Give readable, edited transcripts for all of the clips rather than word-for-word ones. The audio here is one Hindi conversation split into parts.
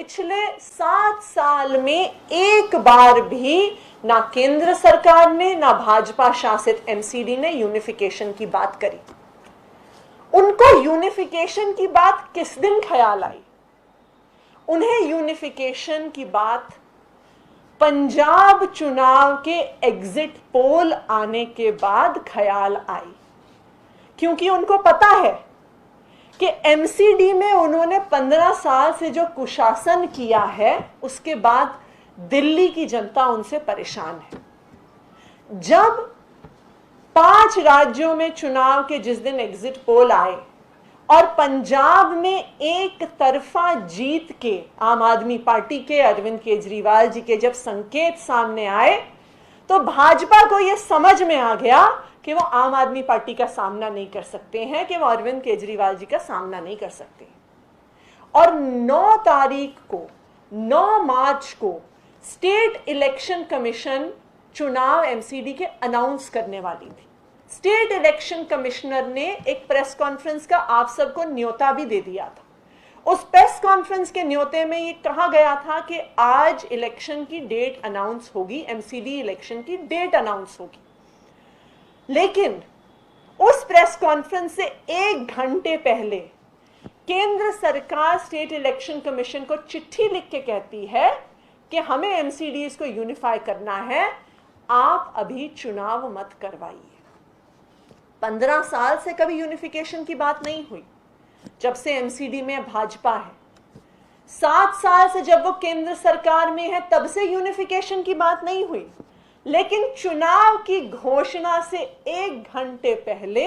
पिछले 7 साल में एक बार भी ना केंद्र सरकार ने ना भाजपा शासित एमसीडी ने यूनिफिकेशन की बात करी। उनको यूनिफिकेशन की बात किस दिन ख्याल आई? उन्हें यूनिफिकेशन की बात पंजाब चुनाव के एग्जिट पोल आने के बाद ख्याल आई, क्योंकि उनको पता है कि एमसीडी में उन्होंने 15 साल से जो कुशासन किया है उसके बाद दिल्ली की जनता उनसे परेशान है। जब 5 राज्यों में चुनाव के जिस दिन एग्जिट पोल आए और पंजाब में एक तरफा जीत के आम आदमी पार्टी के अरविंद केजरीवाल जी के जब संकेत सामने आए तो भाजपा को यह समझ में आ गया कि वो आम आदमी पार्टी का सामना नहीं कर सकते हैं, कि वो अरविंद केजरीवाल जी का सामना नहीं कर सकते। और 9 तारीख को 9 मार्च को स्टेट इलेक्शन कमीशन चुनाव एमसीडी के अनाउंस करने वाली थी। स्टेट इलेक्शन कमिश्नर ने एक प्रेस कॉन्फ्रेंस का आप सबको न्योता भी दे दिया था। उस प्रेस कॉन्फ्रेंस के न्योते में ये कहा गया था कि आज इलेक्शन की डेट अनाउंस होगी, एमसीडी इलेक्शन की डेट अनाउंस होगी। लेकिन उस प्रेस कॉन्फ्रेंस से 1 घंटे पहले केंद्र सरकार स्टेट इलेक्शन कमीशन को चिट्ठी लिख के कहती है कि हमें एमसीडीज को यूनिफाई करना है, आप अभी चुनाव मत करवाइए। 15 साल से कभी यूनिफिकेशन की बात नहीं हुई जब से एमसीडी में भाजपा है। 7 साल से जब वो केंद्र सरकार में है तब से यूनिफिकेशन की बात नहीं हुई। लेकिन चुनाव की घोषणा से 1 घंटे पहले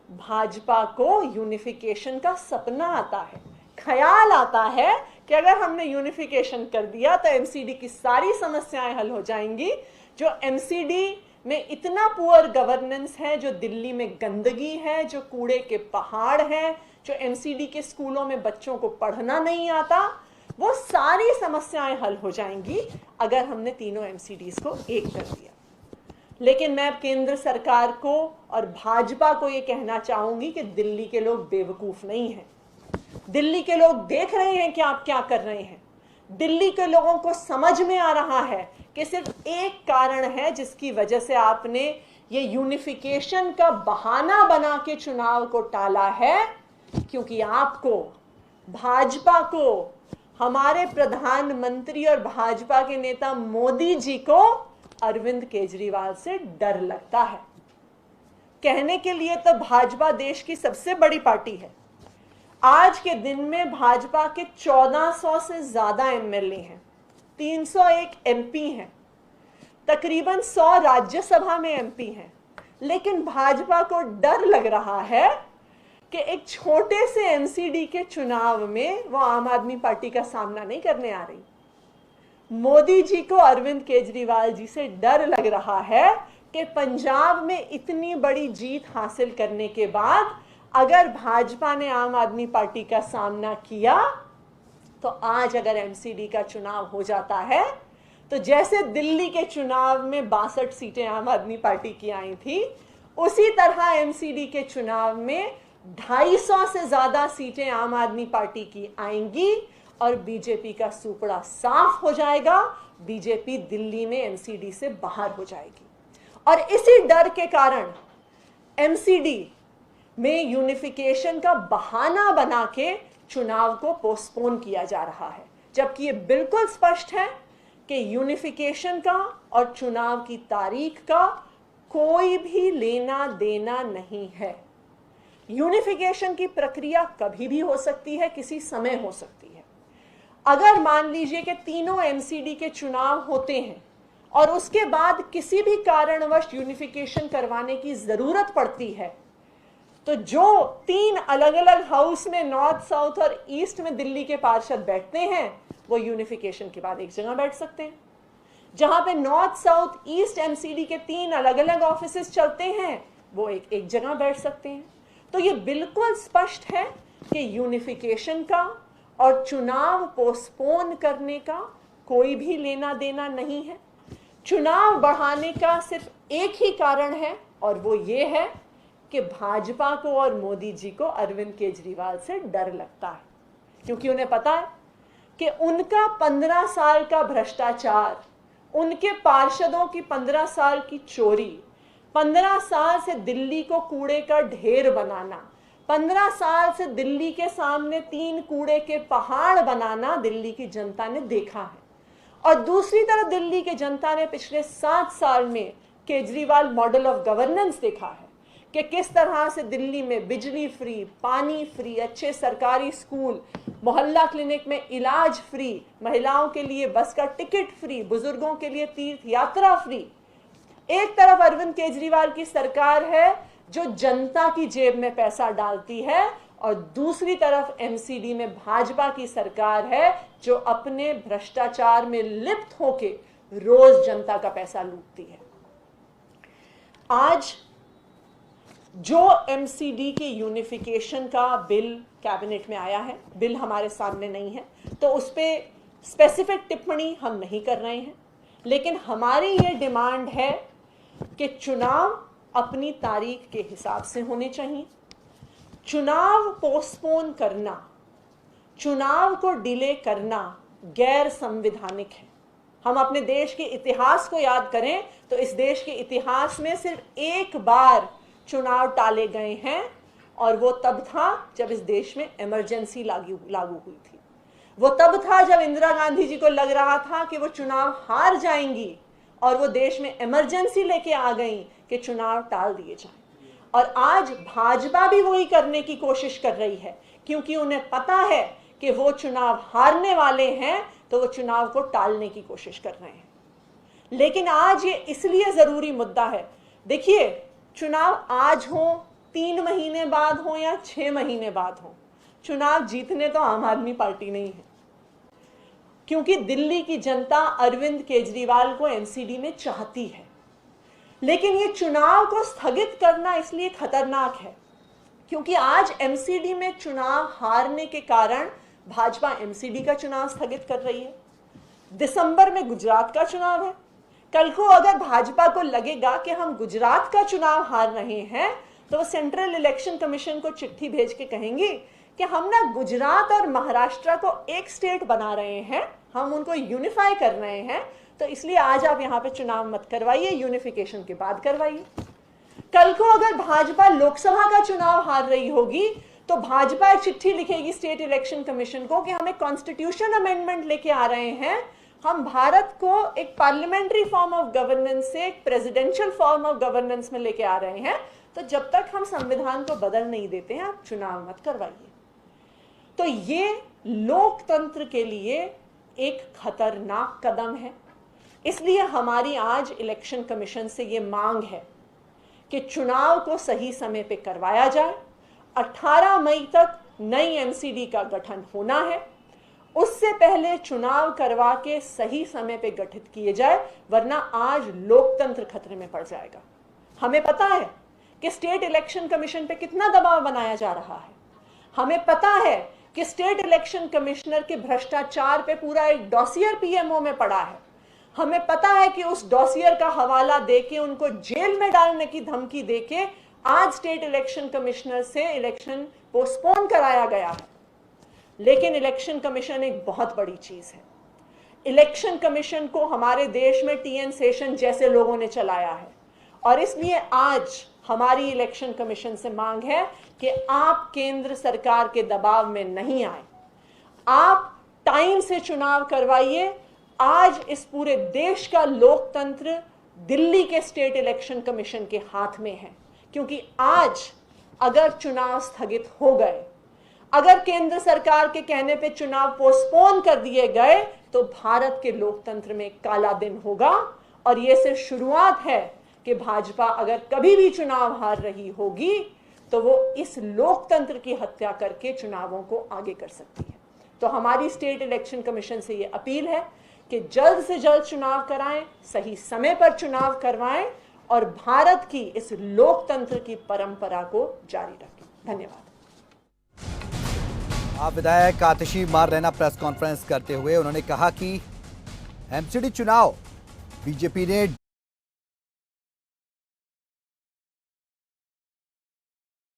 भाजपा को यूनिफिकेशन का सपना आता है, ख्याल आता है कि अगर हमने यूनिफिकेशन कर दिया तो एमसीडी की सारी समस्याएं हल हो जाएंगी। जो एमसीडी में इतना पुअर गवर्नेंस है, जो दिल्ली में गंदगी है, जो कूड़े के पहाड़ हैं, जो एमसीडी के स्कूलों में बच्चों को पढ़ना नहीं आता, वो सारी समस्याएं हल हो जाएंगी अगर हमने तीनों एमसीडीज को एक कर दिया। लेकिन मैं केंद्र सरकार को और भाजपा को ये कहना चाहूंगी कि दिल्ली के लोग बेवकूफ नहीं हैं। दिल्ली के लोग देख रहे हैं कि आप क्या कर रहे हैं। दिल्ली के लोगों को समझ में आ रहा है कि सिर्फ एक कारण है जिसकी वजह से आपने ये यूनिफिकेशन का बहाना बना के चुनाव को टाला है, क्योंकि आपको, भाजपा को, हमारे प्रधानमंत्री और भाजपा के नेता मोदी जी को अरविंद केजरीवाल से डर लगता है। कहने के लिए तो भाजपा देश की सबसे बड़ी पार्टी है। आज के दिन में भाजपा के 1400 से ज्यादा एमएलए हैं, 301 एमपी हैं, तकरीबन 100 राज्यसभा में एमपी हैं। लेकिन भाजपा को डर लग रहा है कि एक छोटे से एमसीडी के चुनाव में वो आम आदमी पार्टी का सामना नहीं करने आ रही। मोदी जी को अरविंद केजरीवाल जी से डर लग रहा है कि पंजाब में इतनी बड़ी जीत हासिल करने के बाद अगर भाजपा ने आम आदमी पार्टी का सामना किया तो आज अगर एमसीडी का चुनाव हो जाता है तो जैसे दिल्ली के चुनाव में 62 सीटें आम आदमी पार्टी की आई थी, उसी तरह एमसीडी के चुनाव में 250 से ज्यादा सीटें आम आदमी पार्टी की आएंगी और बीजेपी का सुपड़ा साफ हो जाएगा। बीजेपी दिल्ली में एमसीडी से बाहर हो जाएगी। और इसी डर के कारण एमसीडी में यूनिफिकेशन का बहाना बना के चुनाव को पोस्टपोन किया जा रहा है, जबकि ये बिल्कुल स्पष्ट है कि यूनिफिकेशन का और चुनाव की तारीख का कोई भी लेना देना नहीं है। यूनिफिकेशन की प्रक्रिया कभी भी हो सकती है, किसी समय हो सकती है। अगर मान लीजिए कि तीनों एमसीडी के चुनाव होते हैं और उसके बाद किसी भी कारणवश यूनिफिकेशन करवाने की जरूरत पड़ती है, तो जो 3 अलग अलग हाउस में नॉर्थ, साउथ और ईस्ट में दिल्ली के पार्षद बैठते हैं वो यूनिफिकेशन के बाद एक जगह बैठ सकते हैं। जहां पे नॉर्थ, साउथ, ईस्ट एमसीडी के 3 अलग अलग ऑफिसेस चलते हैं वो एक जगह बैठ सकते हैं। तो ये बिल्कुल स्पष्ट है कि यूनिफिकेशन का और चुनाव पोस्टपोन करने का कोई भी लेना देना नहीं है। चुनाव बढ़ाने का सिर्फ एक ही कारण है और वो ये है कि भाजपा को और मोदी जी को अरविंद केजरीवाल से डर लगता है, क्योंकि उन्हें पता है कि उनका 15 साल का भ्रष्टाचार, उनके पार्षदों की 15 साल की चोरी, 15 साल से दिल्ली को कूड़े का ढेर बनाना, 15 साल से दिल्ली के सामने 3 कूड़े के पहाड़ बनाना दिल्ली की जनता ने देखा है। और दूसरी तरफ दिल्ली की जनता ने पिछले 7 साल में केजरीवाल मॉडल ऑफ गवर्नेंस देखा है कि किस तरह से दिल्ली में बिजली फ्री, पानी फ्री, अच्छे सरकारी स्कूल, मोहल्ला क्लिनिक में इलाज फ्री, महिलाओं के लिए बस का टिकट फ्री, बुजुर्गों के लिए तीर्थ यात्रा फ्री। एक तरफ अरविंद केजरीवाल की सरकार है जो जनता की जेब में पैसा डालती है, और दूसरी तरफ एमसीडी में भाजपा की सरकार है जो अपने भ्रष्टाचार में लिप्त होके रोज जनता का पैसा लूटती है। आज जो एमसीडी के यूनिफिकेशन का बिल कैबिनेट में आया है, बिल हमारे सामने नहीं है, तो उस पर स्पेसिफिक टिप्पणी हम नहीं कर रहे हैं, लेकिन हमारी ये डिमांड है कि चुनाव अपनी तारीख के हिसाब से होने चाहिए। चुनाव पोस्टपोन करना, चुनाव को डिले करना गैर संवैधानिक है। हम अपने देश के इतिहास को याद करें तो इस देश के इतिहास में सिर्फ एक बार चुनाव टाले गए हैं, और वो तब था जब इस देश में इमरजेंसी लागू हुई थी। वो तब था जब इंदिरा गांधी जी को लग रहा था कि वो चुनाव हार जाएंगी, और वो देश में इमरजेंसी लेके आ गई कि चुनाव टाल दिए जाएं। और आज भाजपा भी वही करने की कोशिश कर रही है, क्योंकि उन्हें पता है कि वो चुनाव हारने वाले हैं, तो वो चुनाव को टालने की कोशिश कर रहे हैं। लेकिन आज ये इसलिए जरूरी मुद्दा है, देखिए चुनाव आज हो, 3 महीने बाद हो या 6 महीने बाद हो, चुनाव जीतने तो आम आदमी पार्टी नहीं है, क्योंकि दिल्ली की जनता अरविंद केजरीवाल को एमसीडी में चाहती है। लेकिन ये चुनाव को स्थगित करना इसलिए खतरनाक है क्योंकि आज एमसीडी में चुनाव हारने के कारण भाजपा एमसीडी का चुनाव स्थगित कर रही है। दिसंबर में गुजरात का चुनाव है। कल को अगर भाजपा को लगेगा कि हम गुजरात का चुनाव हार रहे हैं, तो वो सेंट्रल इलेक्शन कमीशन को चिट्ठी भेज के कहेंगे कि हम ना गुजरात और महाराष्ट्र को एक स्टेट बना रहे हैं, हम उनको यूनिफाई कर रहे हैं, तो इसलिए आज आप यहाँ पे चुनाव मत करवाइए, यूनिफिकेशन के बाद करवाइए। कल को अगर भाजपा लोकसभा का चुनाव हार रही होगी, तो भाजपा एक चिट्ठी लिखेगी स्टेट इलेक्शन कमीशन को कि हम एक कॉन्स्टिट्यूशन अमेंडमेंट लेके आ रहे हैं, हम भारत को एक पार्लियामेंट्री फॉर्म ऑफ गवर्नेंस से एक प्रेसिडेंशियल फॉर्म ऑफ गवर्नेंस में लेके आ रहे हैं, तो जब तक हम संविधान को बदल नहीं देते हैं आप चुनाव मत करवाइए। तो ये लोकतंत्र के लिए एक खतरनाक कदम है। इसलिए हमारी आज इलेक्शन कमीशन से ये मांग है कि चुनाव को सही समय पे करवाया जाए। 18 मई तक नई एमसीडी का गठन होना है, उससे पहले चुनाव करवा के सही समय पे गठित किए जाए, वरना आज लोकतंत्र खतरे में पड़ जाएगा। हमें पता है कि स्टेट इलेक्शन कमीशन पे कितना दबाव बनाया जा रहा है। हमें पता है कि स्टेट इलेक्शन कमिश्नर के भ्रष्टाचार पे पूरा एक डॉसियर पीएमओ में पड़ा है। हमें पता है कि उस डॉसियर का हवाला देके उनको जेल में डालने की धमकी देके आज स्टेट इलेक्शन कमिश्नर से इलेक्शन पोस्टपोन कराया गया है। लेकिन इलेक्शन कमीशन एक बहुत बड़ी चीज है। इलेक्शन कमीशन को हमारे देश में टीएन शेषन जैसे लोगों ने चलाया है, और इसलिए आज हमारी इलेक्शन कमीशन से मांग है कि आप केंद्र सरकार के दबाव में नहीं आए, आप टाइम से चुनाव करवाइए। आज इस पूरे देश का लोकतंत्र दिल्ली के स्टेट इलेक्शन कमीशन के हाथ में है, क्योंकि आज अगर चुनाव स्थगित हो गए, अगर केंद्र सरकार के कहने पे चुनाव पोस्टपोन कर दिए गए, तो भारत के लोकतंत्र में काला दिन होगा। और ये सिर्फ शुरुआत है कि भाजपा अगर कभी भी चुनाव हार रही होगी, तो वो इस लोकतंत्र की हत्या करके चुनावों को आगे कर सकती है। तो हमारी स्टेट इलेक्शन कमीशन से ये अपील है कि जल्द से जल्द चुनाव कराएं, सही समय पर चुनाव करवाएं, और भारत की इस लोकतंत्र की परंपरा को जारी रखें। धन्यवाद। आप विधायक आतिशी मार रैना प्रेस कॉन्फ्रेंस करते हुए उन्होंने कहा कि एमसीडी चुनाव बीजेपी ने